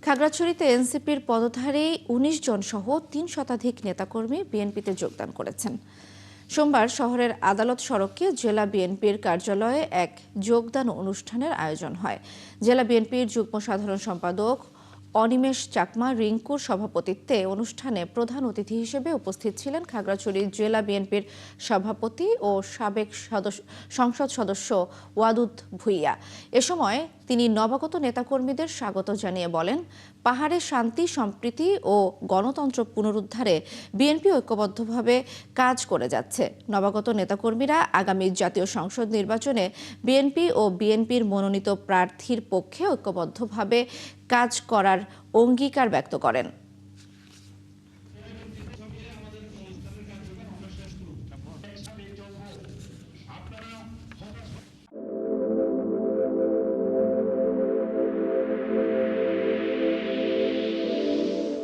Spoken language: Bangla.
খাগড়াছড়িতে এনসিপির পদধারী ১৯ জন সহ ৩ শতাধিক নেতাকর্মী বিএনপিতে যোগদান করেছেন। সোমবার শহরের আদালত সড়কে জেলা বিএনপির কার্যালয়ে এক যোগদান অনুষ্ঠানের আয়োজন হয়। জেলা বিএনপির যুগ্ম সাধারণ সম্পাদক অনিমেষ চাকমা রিঙ্কুর সভাপতিত্বে অনুষ্ঠানে প্রধান অতিথি হিসেবে উপস্থিত ছিলেন খাগড়াছড়ি জেলা বিএনপির সভাপতি ও সাবেক সংসদ সদস্য ওয়াদুদ ভুঁইয়া। এ সময় তিনি নবাগত নেতাকর্মীদের স্বাগত জানিয়ে বলেন, পাহাড়ে শান্তি, সম্প্রীতি ও গণতন্ত্র পুনরুদ্ধারে বিএনপি ঐক্যবদ্ধভাবে কাজ করে যাচ্ছে। নবাগত নেতাকর্মীরা আগামী জাতীয় সংসদ নির্বাচনে বিএনপি ও বিএনপির মনোনীত প্রার্থীর পক্ষে ঐক্যবদ্ধভাবে কাজ করার অঙ্গীকার ব্যক্ত করেন।